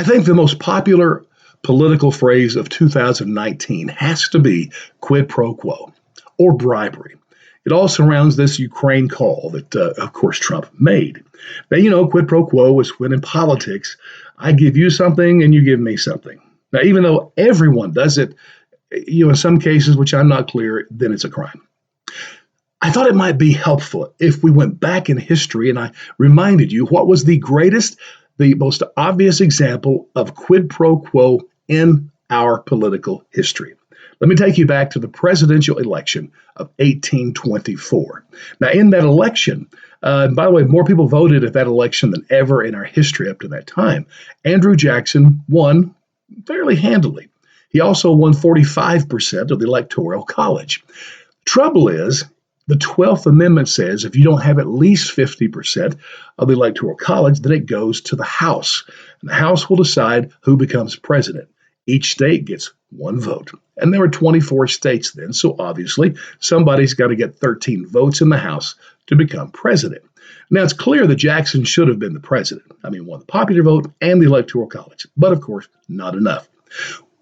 I think the most popular political phrase of 2019 has to be quid pro quo or bribery. It all surrounds this Ukraine call that, of course, Trump made. Now, quid pro quo is when in politics, I give you something and you give me something. Now, even though everyone does it, in some cases, which I'm not clear, then it's a crime. I thought it might be helpful if we went back in history and I reminded you what was the most obvious example of quid pro quo in our political history. Let me take you back to the presidential election of 1824. Now, in that election, by the way, more people voted at that election than ever in our history up to that time. Andrew Jackson won fairly handily. He also won 45% of the Electoral College. Trouble is, the 12th Amendment says if you don't have at least 50% of the Electoral College, then it goes to the House. And the House will decide who becomes president. Each state gets one vote. And there were 24 states then, so obviously somebody's got to get 13 votes in the House to become president. Now, it's clear that Jackson should have been the president. Won the popular vote and the Electoral College. But, of course, not enough.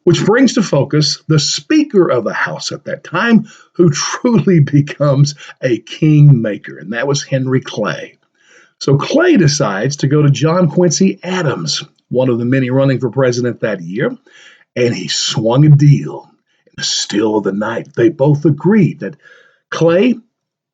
Which brings to focus the Speaker of the House at that time, who truly becomes a kingmaker, and that was Henry Clay. So Clay decides to go to John Quincy Adams, one of the many running for president that year, and he swung a deal. In the still of the night, they both agreed that Clay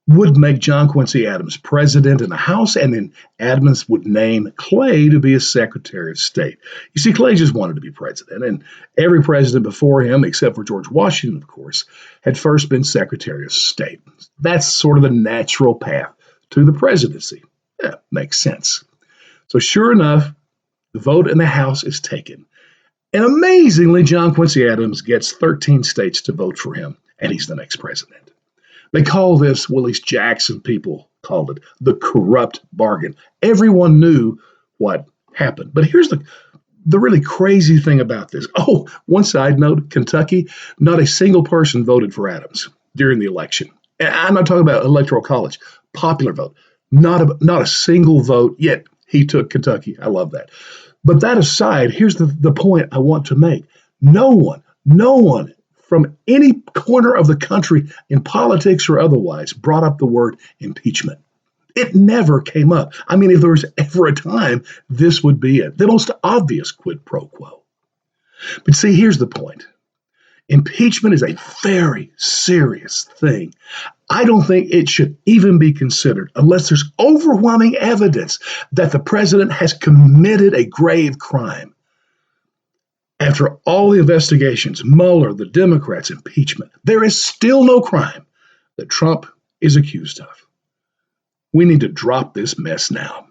would make John Quincy Adams president in the House, and then Adams would name Clay to be his Secretary of State. You see, Clay just wanted to be president, and every president before him, except for George Washington, of course, had first been Secretary of State. That's sort of the natural path to the presidency. Yeah, makes sense. So sure enough, the vote in the House is taken. And amazingly, John Quincy Adams gets 13 states to vote for him, and he's the next president. They call this, well, at least Jackson people called it, the corrupt bargain. Everyone knew what happened. But here's the really crazy thing about this. Oh, one side note, Kentucky, not a single person voted for Adams during the election. And I'm not talking about Electoral College, popular vote. Not a single vote, yet he took Kentucky. I love that. But that aside, here's the point I want to make. No one from any corner of the country in politics or otherwise brought up the word impeachment. It never came up. If there was ever a time, this would be it. The most obvious quid pro quo. But see, here's the point. Impeachment is a very serious thing. I don't think it should even be considered unless there's overwhelming evidence that the president has committed a grave crime. After all the investigations, Mueller, the Democrats, impeachment, there is still no crime that Trump is accused of. We need to drop this mess now.